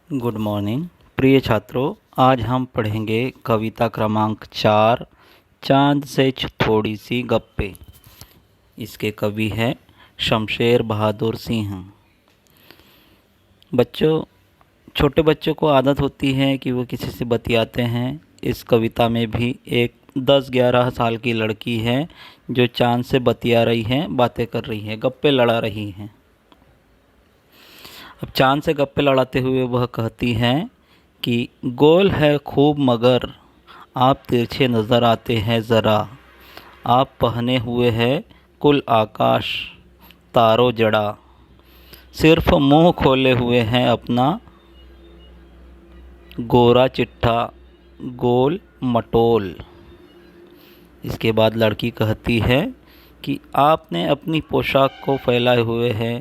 Good morning प्रिय छात्रों। आज हम पढ़ेंगे कविता क्रमांक 4 चांद से थोड़ी सी गप्पे। इसके कवि हैं शमशेर बहादुर सिंह। बच्चों, छोटे बच्चों को आदत होती है कि वो किसी से बतियाते हैं। इस कविता में भी एक 10-11 साल की लड़की है जो चांद से बतिया रही है, बातें कर रही है, गप्पे लड़ा रही हैं। अब चांद से गप्पे लड़ाते हुए वह कहती हैं कि गोल है खूब मगर आप तिरछे नज़र आते हैं ज़रा। आप पहने हुए हैं कुल आकाश तारों जड़ा। सिर्फ मुंह खोले हुए हैं अपना गोरा चिट्ठा गोल मटोल। इसके बाद लड़की कहती है कि आपने अपनी पोशाक को फैलाए हुए हैं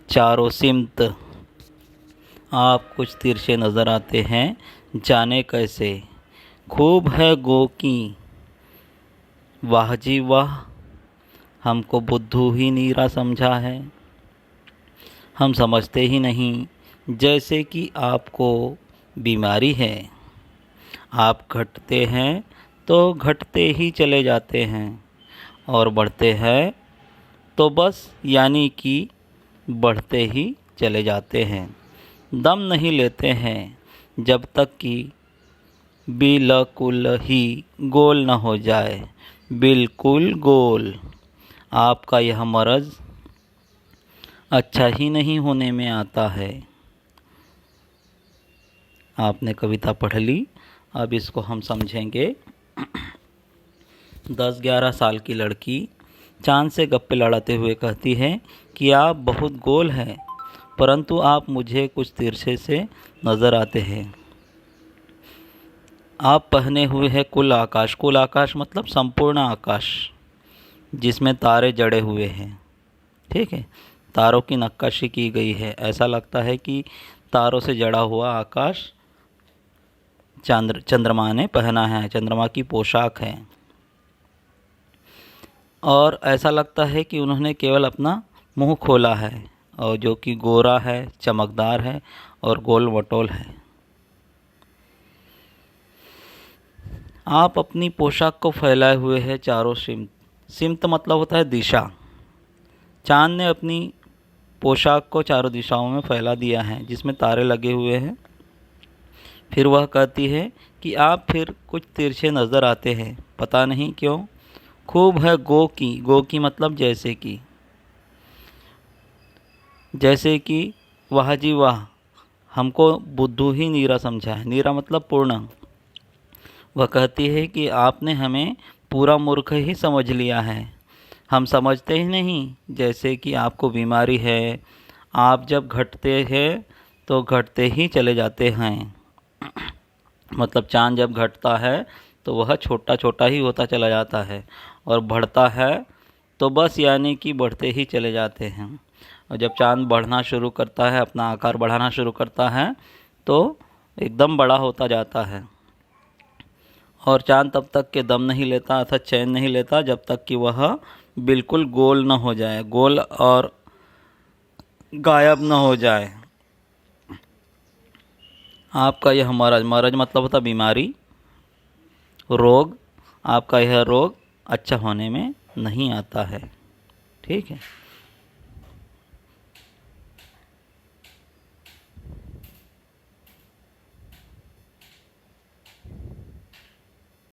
चारों सिमत। आप कुछ तिरछे नज़र आते हैं जाने कैसे। खूब है गो की वाह जी वाह, हमको बुद्धू ही नीरा समझा है। हम समझते ही नहीं जैसे कि आपको बीमारी है। आप घटते हैं तो घटते ही चले जाते हैं और बढ़ते हैं तो बस यानी कि बढ़ते ही चले जाते हैं। दम नहीं लेते हैं जब तक कि बिल्कुल ही गोल न हो जाए। बिल्कुल गोल। आपका यह मर्ज़ अच्छा ही नहीं होने में आता है। आपने कविता पढ़ ली, अब इसको हम समझेंगे। 10-11 साल की लड़की चांद से गप्पे लड़ाते हुए कहती है कि आप बहुत गोल हैं, परंतु आप मुझे कुछ तिरछे से नज़र आते हैं। आप पहने हुए हैं कुल आकाश। कुल आकाश मतलब संपूर्ण आकाश जिसमें तारे जड़े हुए हैं। ठीक है, तारों की नक्काशी की गई है। ऐसा लगता है कि तारों से जड़ा हुआ आकाश चंद्रमा ने पहना है, चंद्रमा की पोशाक है। और ऐसा लगता है कि उन्होंने केवल अपना मुंह खोला है, और जो कि गोरा है, चमकदार है और गोल मटोल है। आप अपनी पोशाक को फैलाए हुए हैं चारों सिमत। सिमत मतलब होता है दिशा। चांद ने अपनी पोशाक को चारों दिशाओं में फैला दिया है जिसमें तारे लगे हुए हैं। फिर वह कहती है कि आप फिर कुछ तिरछे नज़र आते हैं, पता नहीं क्यों। खूब है गो की। गो की मतलब जैसे कि। जैसे कि वाह जी वाह, हमको बुद्धू ही नीरा समझा है। नीरा मतलब पूर्ण। वह कहती है कि आपने हमें पूरा मूर्ख ही समझ लिया है। हम समझते ही नहीं जैसे कि आपको बीमारी है। आप जब घटते हैं तो घटते ही चले जाते हैं। मतलब चांद जब घटता है तो वह छोटा छोटा ही होता चला जाता है, और बढ़ता है तो बस यानी कि बढ़ते ही चले जाते हैं। और जब चांद बढ़ना शुरू करता है, अपना आकार बढ़ाना शुरू करता है, तो एकदम बड़ा होता जाता है। और चांद तब तक के दम नहीं लेता अर्थात चैन नहीं लेता जब तक कि वह बिल्कुल गोल न हो जाए, गोल और गायब न हो जाए। आपका यह मर्ज़, मर्ज़ मतलब होता बीमारी, रोग, आपका यह रोग अच्छा होने में नहीं आता है। ठीक है।